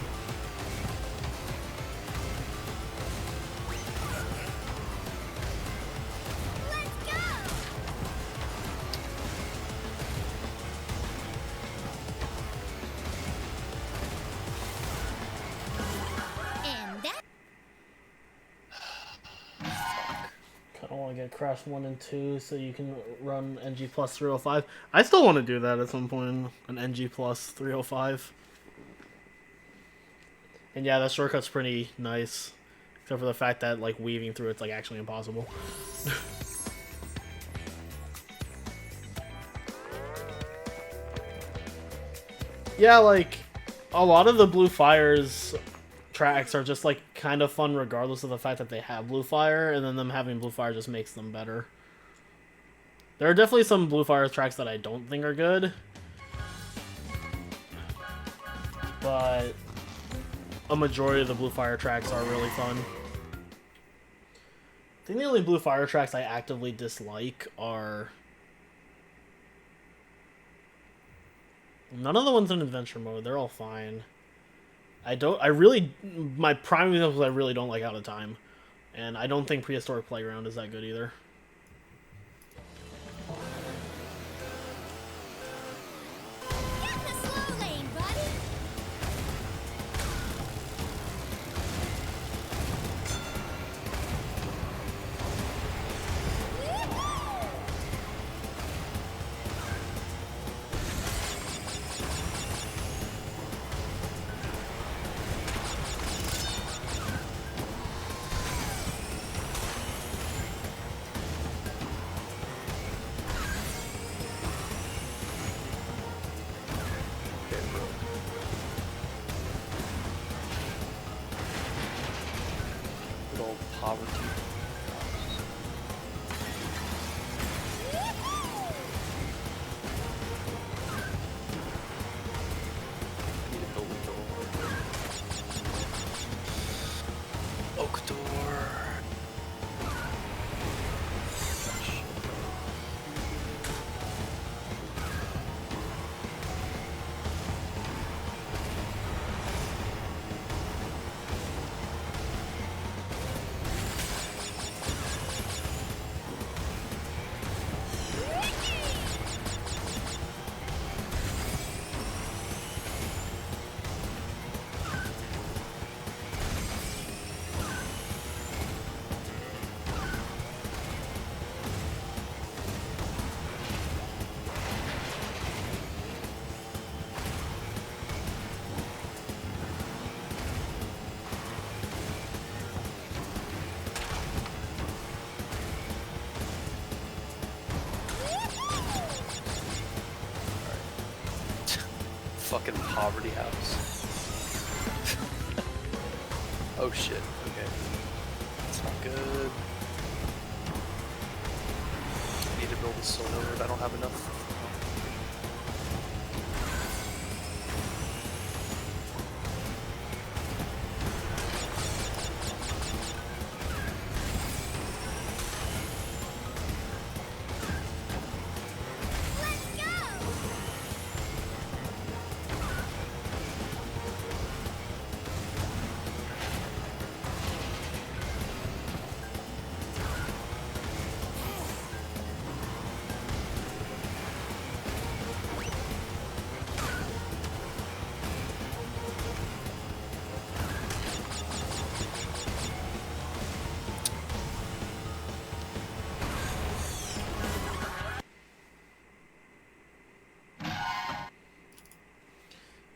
I want to get Crash 1 and 2 so you can run NG plus 305. I still want to do that at some point, an NG plus 305. And yeah, that shortcut's pretty nice. Except for the fact that like weaving through it's like actually impossible. Yeah, like a lot of the Blue Fire's tracks are just like kind of fun regardless of the fact that they have blue fire, and then them having blue fire just makes them better. There are definitely some blue fire tracks that I don't think are good, but a majority of the blue fire tracks are really fun. I think the only blue fire tracks I actively dislike are none of the ones in adventure mode. They're all fine. My prime example is I really don't like Out of Time. And I don't think Prehistoric Playground is that good either. Get in the slow lane, buddy. Good old poverty. Need to build a door. Oak door. fucking poverty house. Oh shit, okay. That's not good. I need to build a cylinder, I don't have enough.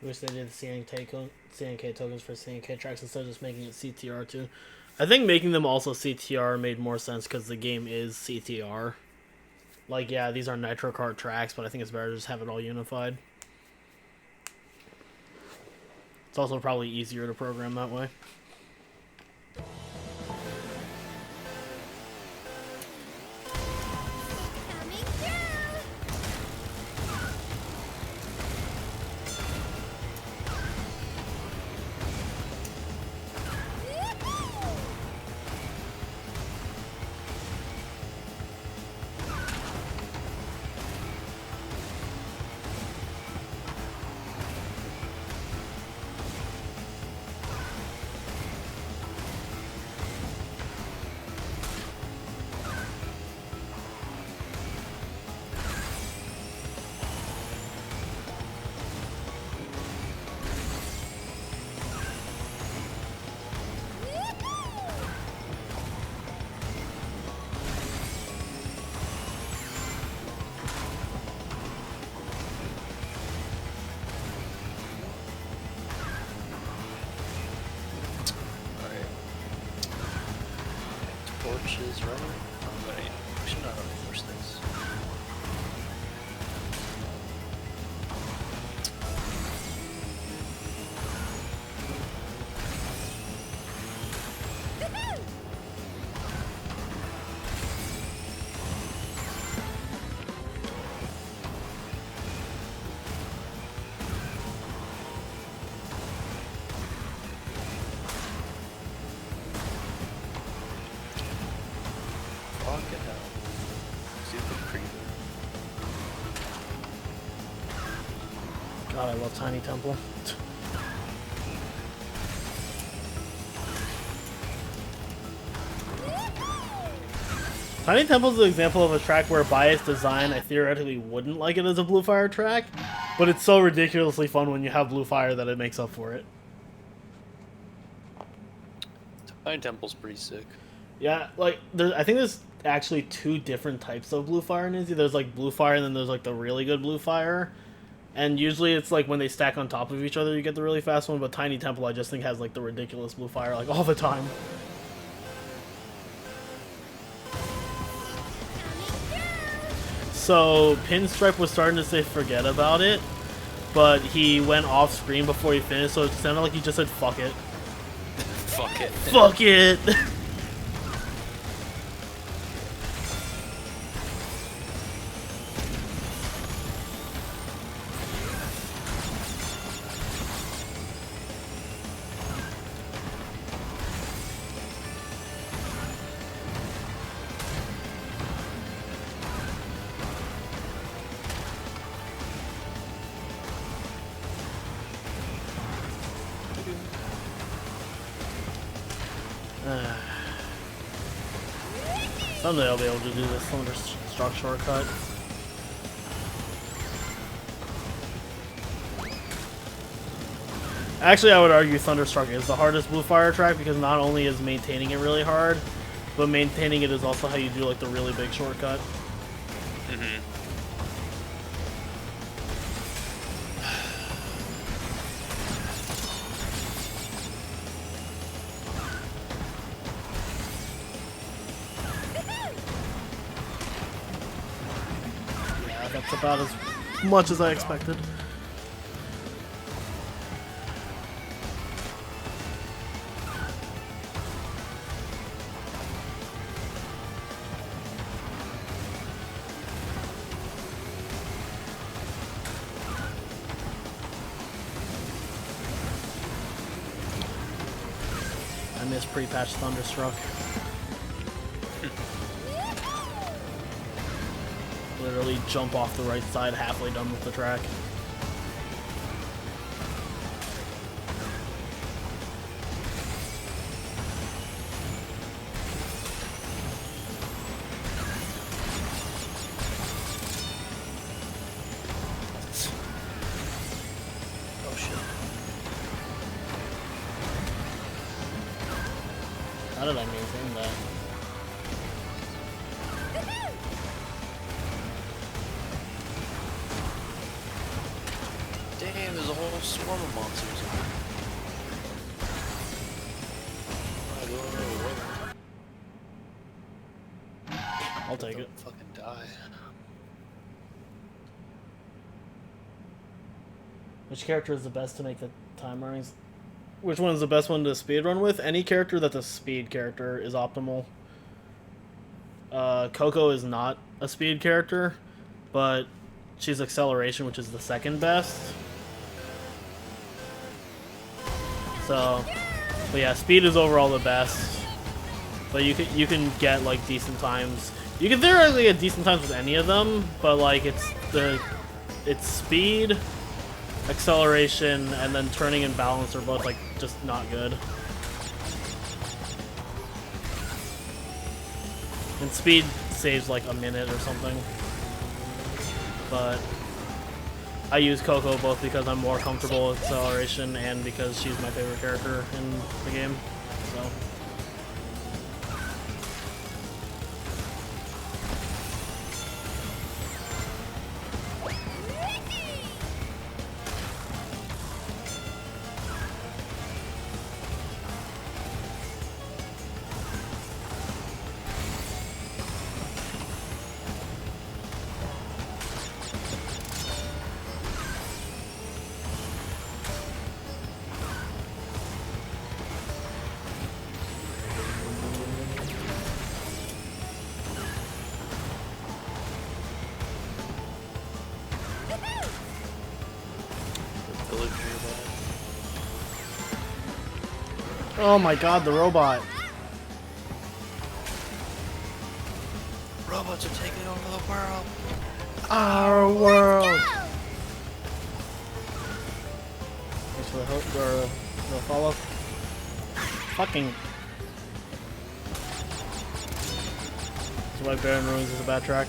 Wish they did CNK tokens for CNK tracks instead of just making it CTR too. I think making them also CTR made more sense because the game is CTR. Like, yeah, these are Nitro Kart tracks, but I think it's better to just have it all unified. It's also probably easier to program that way. Coming through. Torches running? Oh, wait. We should not enforce this. Fucking hell. Super creepy. God, I love Tiny Temple. Tiny Temple is an example of a track where by its design I theoretically wouldn't like it as a Blue Fire track, but it's so ridiculously fun when you have Blue Fire that it makes up for it. Tiny Temple's pretty sick. Yeah, like I think there's actually two different types of Blue Fire in Izzy. There's like Blue Fire and then there's like the really good Blue Fire. And usually it's like when they stack on top of each other you get the really fast one, but Tiny Temple I just think has like the ridiculous Blue Fire like all the time. So Pinstripe was starting to say forget about it, but he went off screen before he finished, so it sounded like he just said fuck it. Fuck it. Fuck it! Someday I'll be able to do this Thunderstruck shortcut. Actually, I would argue Thunderstruck is the hardest Blue Fire track because not only is maintaining it really hard, but maintaining it is also how you do like the really big shortcut. Mm-hmm. Yeah, that's about as much as I expected. I miss pre-patch Thunderstruck. Literally jump off the right side halfway done with the track. Oh shit. How did I maintain that? Damn, there's a whole swarm of monsters. I'll take it. Fucking die. Which character is the best to make the time runnings? Which one is the best one to speedrun with? Any character that's a speed character is optimal. Coco is not a speed character, but she's acceleration, which is the second best. So, but yeah, speed is overall the best. But you can get like decent times. You can theoretically get decent times with any of them, but like it's speed, acceleration, and then turning and balance are both like just not good. And speed saves like a minute or something. But I use Coco both because I'm more comfortable with acceleration and because she's my favorite character in the game. So. Oh my god, the robot. Robots are taking over the world. Our world. Thanks for the hook or the follow. Fucking. That's why Baron Ruins is a bad track.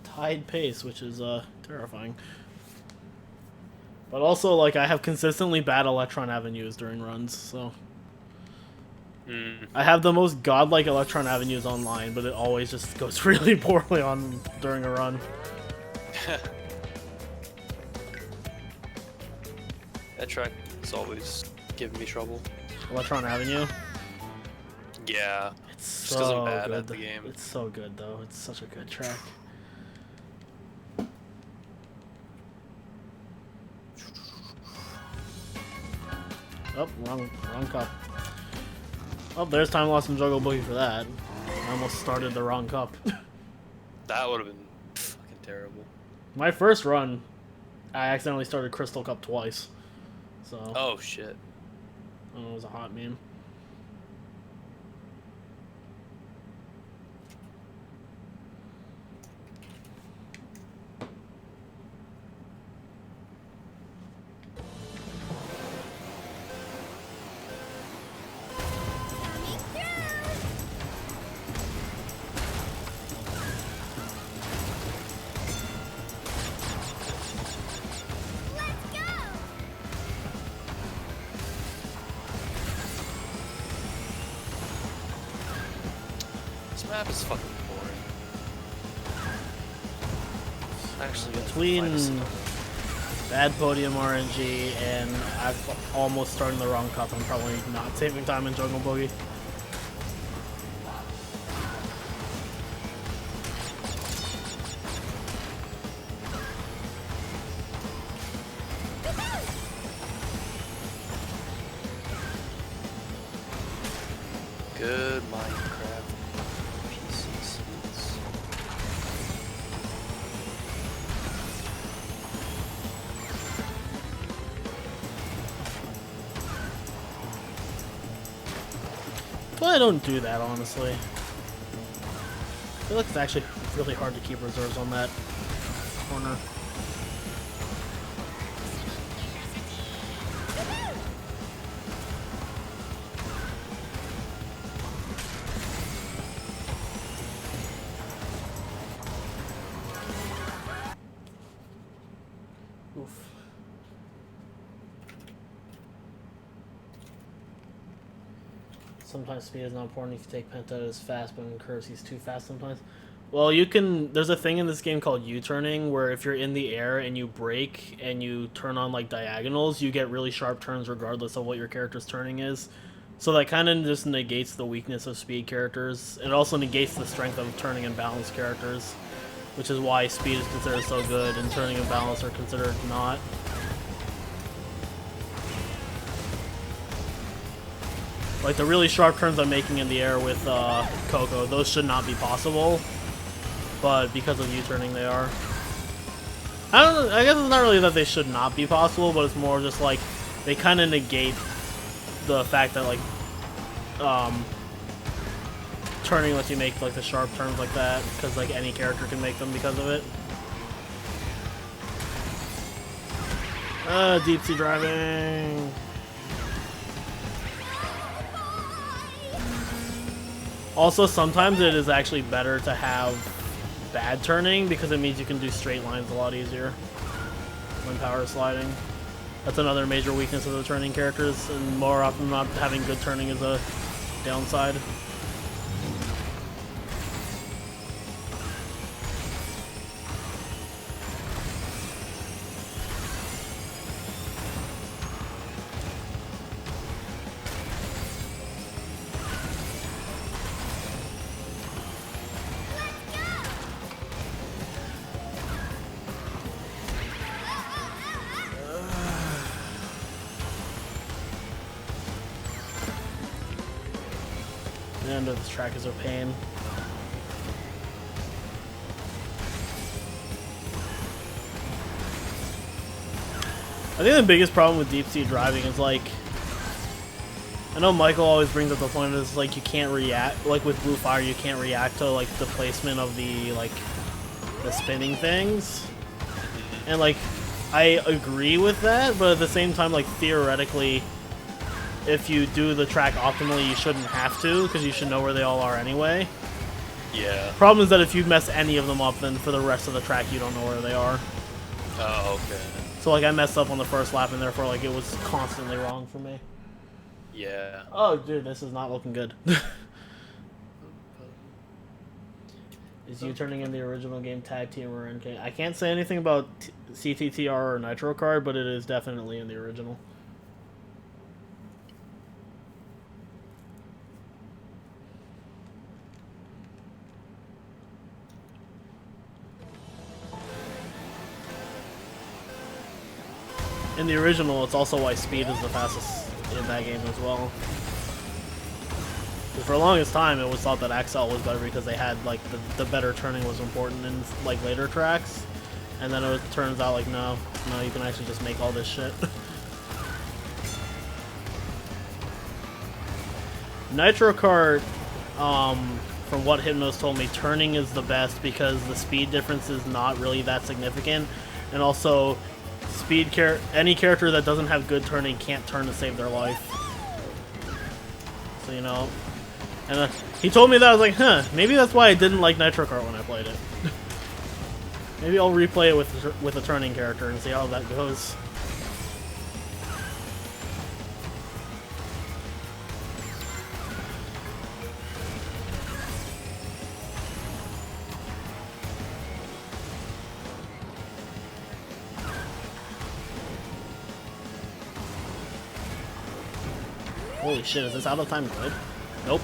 Tide pace, which is terrifying. But also, like, I have consistently bad Electron Avenues during runs, so... I have the most godlike Electron Avenues online, but it always just goes really poorly on during a run. That track is always giving me trouble. Electron Avenue? Yeah. It's just 'cause so I'm bad good. at the game. It's so good, though. It's such a good track. Oh, wrong cup. Oh, there's time lost in Juggle Boogie for that. I almost started the wrong cup. That would have been fucking terrible. My first run, I accidentally started Crystal Cup twice. So. Oh shit. Oh, it was a hot meme. This map is fucking boring. Actually, Between bad podium RNG and I've almost starting the wrong cup, I'm probably not saving time in Jungle Boogie. Good Minecraft PC seeds. Well, I don't do that, honestly. I feel like it's actually really hard to keep reserves on that corner. Oof. Sometimes speed is not important if you take Penta as fast, but in curves he's too fast sometimes. Well, you can. There's a thing in this game called U-turning, where if you're in the air and you brake and you turn on like diagonals, you get really sharp turns regardless of what your character's turning is. So that kind of just negates the weakness of speed characters. It also negates the strength of turning and balance characters, which is why speed is considered so good and turning and balance are considered not. Like the really sharp turns I'm making in the air with Coco, those should not be possible, but because of U-turning they are. I don't know, I guess it's not really that they should not be possible, but it's more just like they kind of negate the fact that like turning lets you make like the sharp turns like that, because like any character can make them because of it. Deep sea driving. Also, sometimes it is actually better to have bad turning because it means you can do straight lines a lot easier when power sliding. That's another major weakness of the turning characters, and more often than not, having good turning is a downside. The end of this track is a pain. I think the biggest problem with deep sea driving is like, I know Michael always brings up the point is like you can't react, like with Blue Fire you can't react to like the placement of the like the spinning things, and like I agree with that, but at the same time like theoretically if you do the track optimally you shouldn't have to, because you should know where they all are anyway. Yeah. Problem is that if you mess any of them up, then for the rest of the track you don't know where they are. Oh, okay. So like I messed up on the first lap and therefore like it was constantly wrong for me. Yeah. Oh dude, this is not looking good. Is you turning in the original game Tag Team or NK? I can't say anything about CTTR or Nitro Card, but it is definitely in the original. In the original, it's also why speed is the fastest in that game as well. For the longest time, it was thought that Axel was better because they had like the better turning was important in like later tracks, and then it turns out like no, you can actually just make all this shit. Nitro Kart, from what Hypnos told me, turning is the best because the speed difference is not really that significant, and also any character that doesn't have good turning can't turn to save their life. So you know, and he told me that. I was like, huh, maybe that's why I didn't like Nitro Kart when I played it. Maybe I'll replay it with a turning character and see how that goes. Holy shit, is this out of time good? Nope.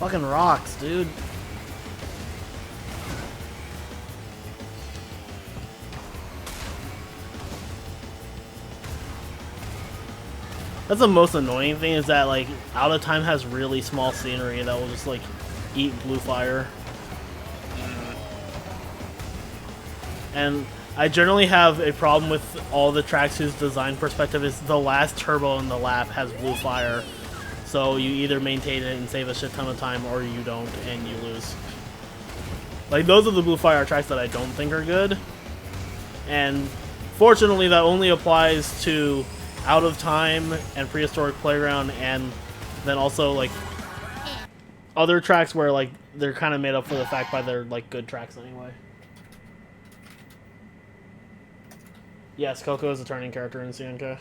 Fucking rocks, dude. That's the most annoying thing, is that like Out of Time has really small scenery that will just like eat blue fire. And I generally have a problem with all the tracks whose design perspective is the last turbo in the lap has blue fire. So you either maintain it and save a shit ton of time, or you don't and you lose. Like, those are the blue fire tracks that I don't think are good. And fortunately that only applies to Out of Time and Prehistoric Playground, and then also like other tracks where like they're kind of made up for the fact by their like good tracks anyway. Yes, Coco is a turning character in CNK.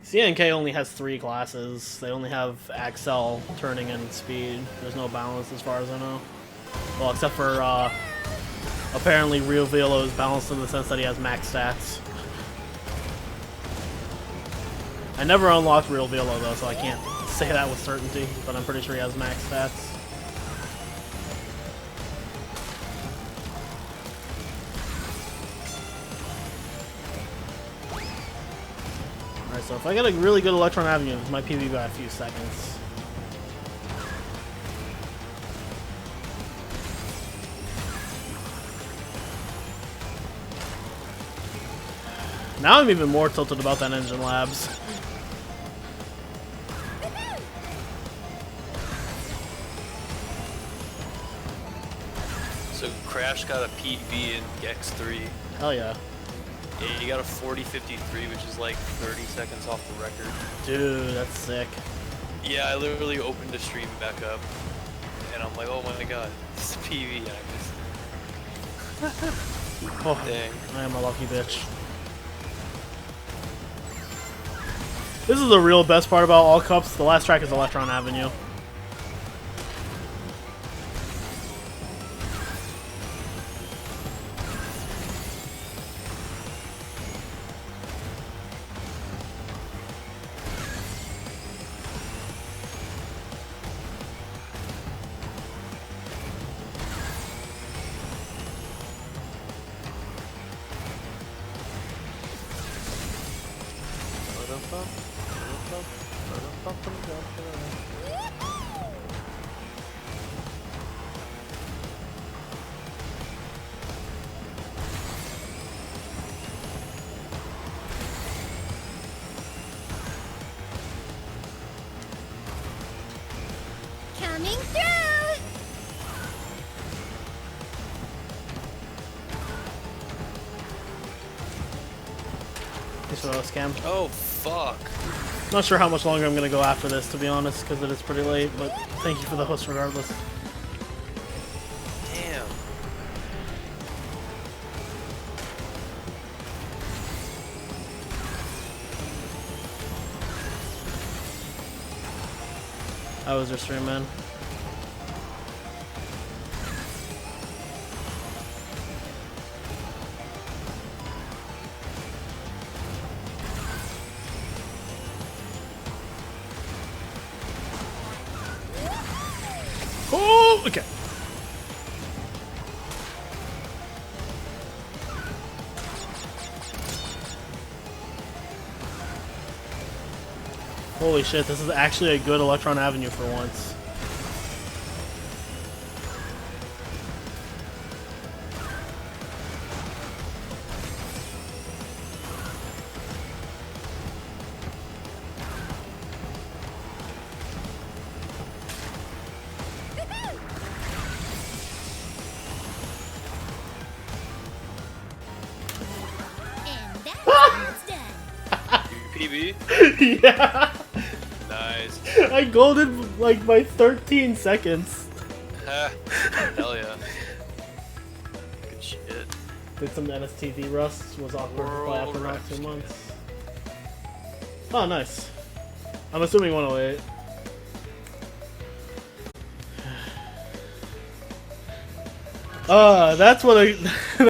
CNK only has 3 classes. They only have Axel, turning, and speed. There's no balance as far as I know. Well, except for apparently Rio Velo is balanced in the sense that he has max stats. I never unlocked Real Velo though, so I can't say that with certainty, but I'm pretty sure he has max stats. Alright, so if I get a really good Electron Avenue, this might PB by a few seconds. Now I'm even more tilted about that Engine Labs. So Crash got a PB in X3. Hell yeah. Yeah, he got a 40:53, which is like 30 seconds off the record. Dude, that's sick. Yeah, I literally opened the stream back up, and I'm like, oh my god, this is PB, and I missed it. Oh, Dang. I am a lucky bitch. This is the real best part about all cups. The last track is Electron Avenue. Coming through! Thanks for the scam. Oh, fuck. Not sure how much longer I'm gonna go after this, to be honest, because it is pretty late, but thank you for the host regardless. Damn. How was your stream, man? Oh, okay. Holy shit, this is actually a good Electron Avenue for once. And that's done. PB? Yeah! Nice. I golded like by 13 seconds. Ha. Hell yeah. Good shit. Did some NSTV rust, was awkward to play after World about 2 Rust. months. Oh, nice. I'm assuming 108. That's what I...